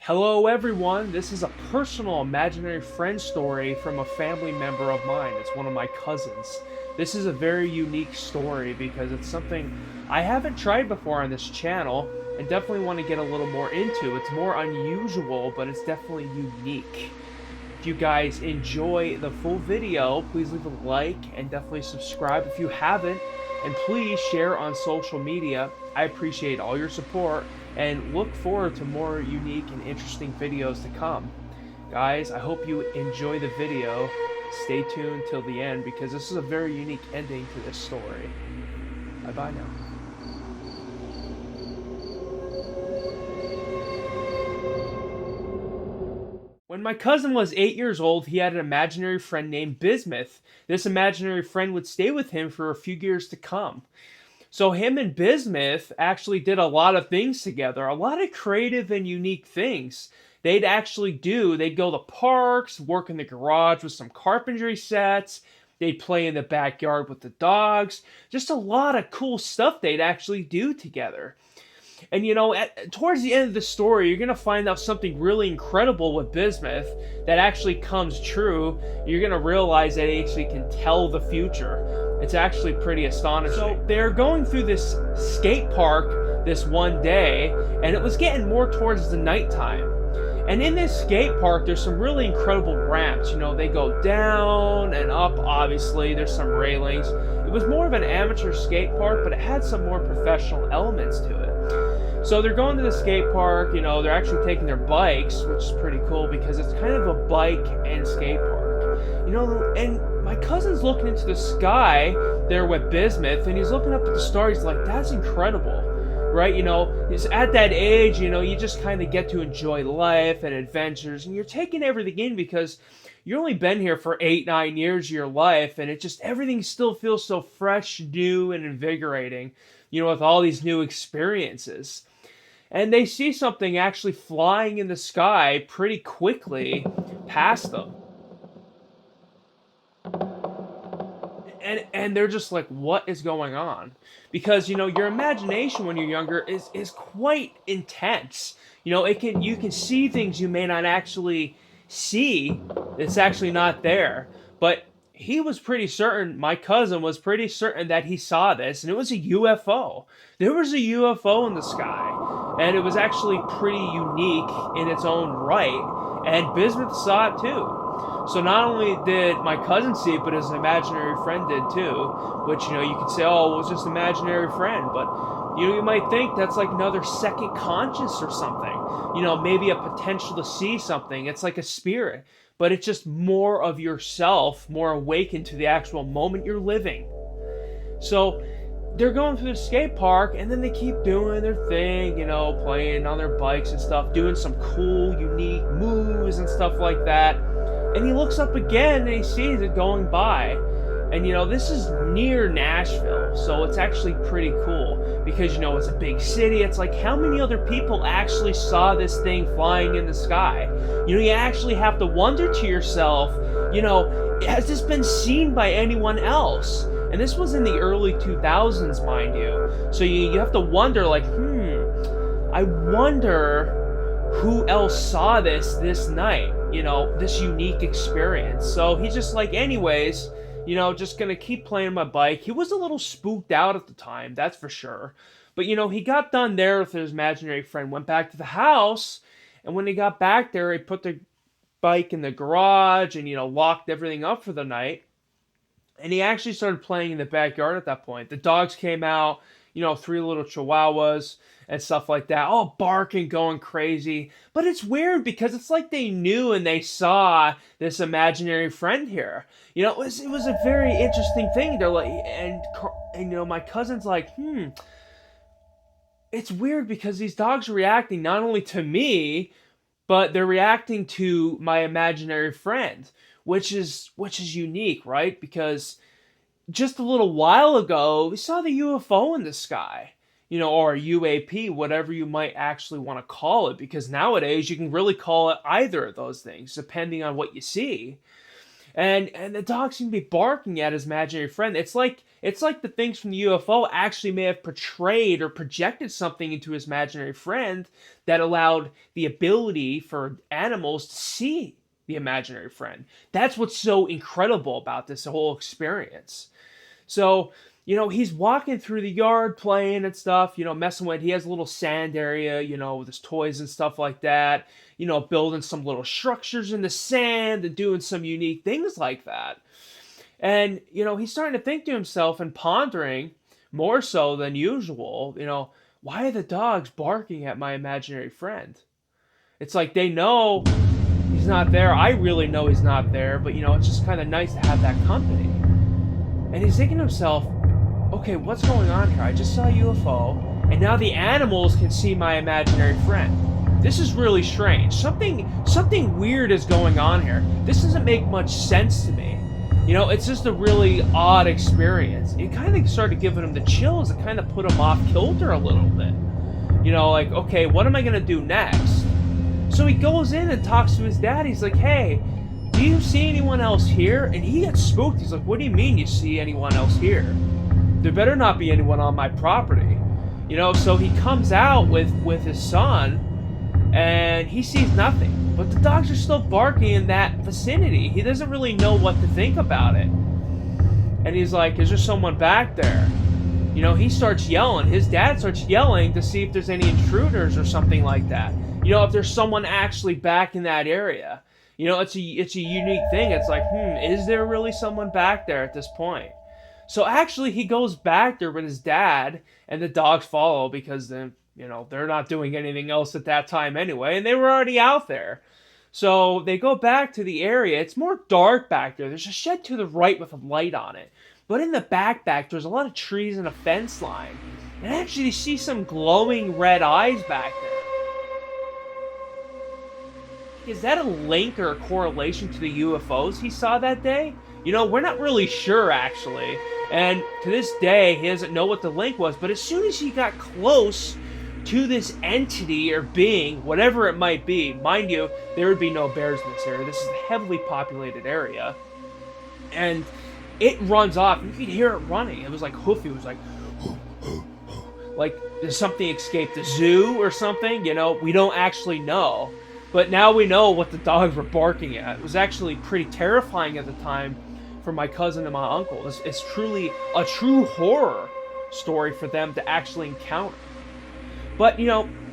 Hello everyone, this is a personal imaginary friend story from a family member of mine. It's one of my cousins. This is a very unique story because it's something I haven't tried before on this channel and definitely want to get a little more into. It's more unusual, but it's definitely unique. If you guys enjoy the full video, please leave a like and definitely subscribe if you haven't. And please share on social media. I appreciate all your support and look forward to more unique and interesting videos to come. Guys, I hope you enjoy the video. Stay tuned till the end because this is a very unique ending to this story. Bye-bye now. When my cousin was 8 years old, he had an imaginary friend named Bismuth. This imaginary friend would stay with him for a few years to come. So him and Bismuth actually did a lot of things together, a lot of creative and unique things. They'd go to parks, work in the garage with some carpentry sets, they'd play in the backyard with the dogs, just a lot of cool stuff they'd actually do together. And towards the end of the story, you're going to find out something really incredible with Bismuth that actually comes true. You're going to realize that he actually can tell the future. It's actually pretty astonishing. So they're going through this skate park this one day, and it was getting more towards the nighttime. And in this skate park, there's some really incredible ramps. They go down and up, obviously. There's some railings. It was more of an amateur skate park, but it had some more professional elements to it. So they're going to the skate park, they're actually taking their bikes, which is pretty cool because it's kind of a bike and skate park. And my cousin's looking into the sky there with Bismuth, and he's looking up at the stars. He's like, that's incredible, right? He's at that age, you just kind of get to enjoy life and adventures, and you're taking everything in because you've only been here for 8-9 years of your life, and everything still feels so fresh, new, and invigorating, with all these new experiences. And they see something actually flying in the sky pretty quickly past them. And they're just like, what is going on? Because, your imagination when you're younger is quite intense. You can see things you may not actually see. It's actually not there. But he was pretty certain, my cousin was pretty certain that he saw this, and it was a UFO. There was a UFO in the sky, and it was actually pretty unique in its own right, and Bismuth saw it too. So not only did my cousin see it, but his imaginary friend did too, which, you could say, oh, it was just an imaginary friend, but, you might think that's like another second conscious or something. Maybe a potential to see something. It's like a spirit. But it's just more of yourself, more awakened to the actual moment you're living. So they're going through the skate park, and then they keep doing their thing, playing on their bikes and stuff, doing some cool, unique moves and stuff like that. And he looks up again, and he sees it going by. And, this is near Nashville, so it's actually pretty cool because, it's a big city. It's like, how many other people actually saw this thing flying in the sky? You actually have to wonder to yourself, has this been seen by anyone else? And this was in the early 2000s, mind you. So you have to wonder, like, I wonder who else saw this night, this unique experience. So he's just like, anyways, just gonna keep playing my bike. He was a little spooked out at the time, that's for sure. But, he got done there with his imaginary friend, went back to the house, and when he got back there, he put the bike in the garage and, locked everything up for the night. And he actually started playing in the backyard at that point. The dogs came out, 3 little chihuahuas and stuff like that, all barking, going crazy. But it's weird because it's like they knew and they saw this imaginary friend here. It was a very interesting thing. They're like, and my cousin's like, it's weird because these dogs are reacting not only to me, but they're reacting to my imaginary friend, which is unique, right? Because just a little while ago, we saw the UFO in the sky, or UAP, whatever you might actually want to call it, because nowadays you can really call it either of those things, depending on what you see. And the dog seemed to be barking at his imaginary friend. It's like It's like the things from the UFO actually may have portrayed or projected something into his imaginary friend that allowed the ability for animals to see the imaginary friend. That's what's so incredible about this whole experience. So, he's walking through the yard playing and stuff, messing with, he has a little sand area, with his toys and stuff like that, building some little structures in the sand and doing some unique things like that. And, he's starting to think to himself and pondering more so than usual, why are the dogs barking at my imaginary friend? It's like they know he's not there. I really know he's not there, but, it's just kind of nice to have that company. And he's thinking to himself, okay, what's going on here? I just saw a UFO, and now the animals can see my imaginary friend. This is really strange. Something weird is going on here. This doesn't make much sense to me. It's just a really odd experience. It kind of started giving him the chills. It kind of put him off kilter a little bit. Like, okay, what am I going to do next? So he goes in and talks to his dad. He's like, hey, do you see anyone else here? And he gets spooked. He's like, what do you mean you see anyone else here? There better not be anyone on my property. So he comes out with his son, and he sees nothing. But the dogs are still barking in that vicinity. He doesn't really know what to think about it. And he's like, is there someone back there? He starts yelling. His dad starts yelling to see if there's any intruders or something like that. If there's someone actually back in that area. It's a unique thing. It's like, is there really someone back there at this point? So actually he goes back there with his dad, and the dogs follow because then, they're not doing anything else at that time anyway, and they were already out there. So they go back to the area. It's more dark back there. There's a shed to the right with a light on it. But in the back, there's a lot of trees and a fence line. And actually you see some glowing red eyes back there. Is that a link or a correlation to the UFOs he saw that day? We're not really sure, actually. And to this day, he doesn't know what the link was. But as soon as he got close to this entity or being, whatever it might be, mind you, there would be no bears in this area. This is a heavily populated area. And it runs off. You could hear it running. It was like hoofy. It was like, like there's something escaped the zoo or something. We don't actually know. But now we know what the dogs were barking at. It was actually pretty terrifying at the time for my cousin and my uncle. It's truly a true horror story for them to actually encounter. But,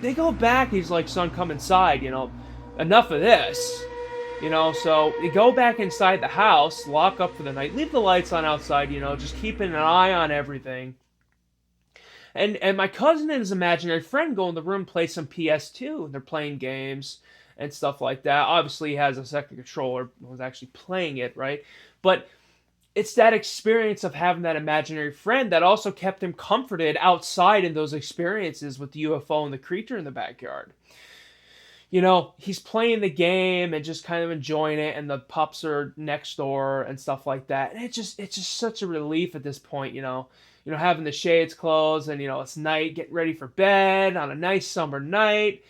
they go back. He's like, son, come inside, enough of this. So they go back inside the house, lock up for the night, leave the lights on outside, just keeping an eye on everything. And my cousin and his imaginary friend go in the room, play some PS2. They're playing games and stuff like that. Obviously, he has a second controller, was actually playing it, right? But it's that experience of having that imaginary friend that also kept him comforted outside in those experiences with the UFO and the creature in the backyard. He's playing the game and just kind of enjoying it, and the pups are next door and stuff like that. And it's just such a relief at this point, having the shades closed and, it's night, getting ready for bed on a nice summer night.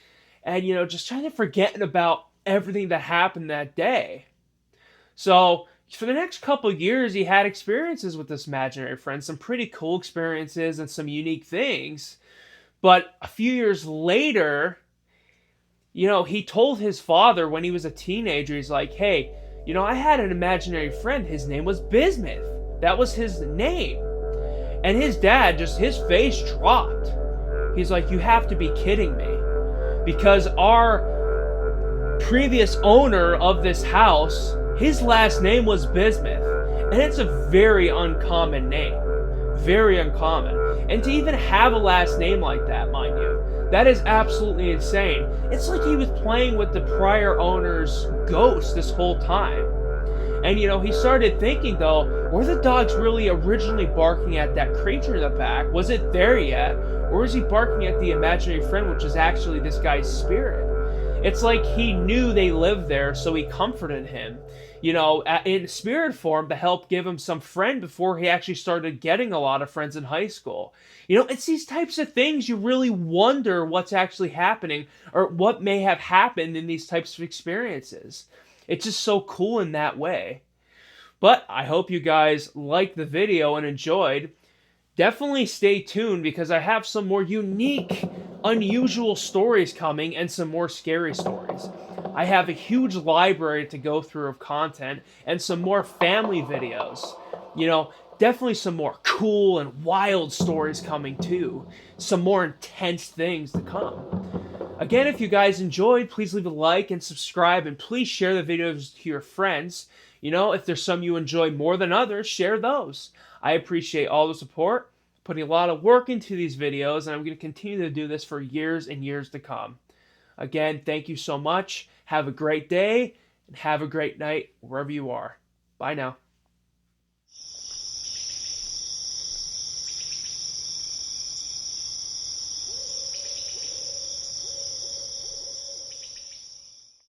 And, just trying to forget about everything that happened that day. So for the next couple of years, he had experiences with this imaginary friend, some pretty cool experiences and some unique things. But a few years later, he told his father when he was a teenager, he's like, hey, I had an imaginary friend. His name was Bismuth. That was his name. And his dad, his face dropped. He's like, you have to be kidding me. Because our previous owner of this house, his last name was Bismuth. And it's a very uncommon name. Very uncommon. And to even have a last name like that, mind you, that is absolutely insane. It's like he was playing with the prior owner's ghost this whole time. And, he started thinking, though, were the dogs really originally barking at that creature in the back? Was it there yet? Or is he barking at the imaginary friend, which is actually this guy's spirit? It's like he knew they lived there, so he comforted him, in spirit form to help give him some friend before he actually started getting a lot of friends in high school. It's these types of things you really wonder what's actually happening or what may have happened in these types of experiences. It's just so cool in that way. But I hope you guys liked the video and enjoyed. Definitely stay tuned because I have some more unique, unusual stories coming and some more scary stories. I have a huge library to go through of content and some more family videos. You know, definitely some more cool and wild stories coming too. Some more intense things to come. Again, if you guys enjoyed, please leave a like and subscribe, and please share the videos to your friends. You know, if there's some you enjoy more than others, share those. I appreciate all the support, putting a lot of work into these videos, and I'm going to continue to do this for years and years to come. Again, thank you so much. Have a great day, and have a great night wherever you are. Bye now.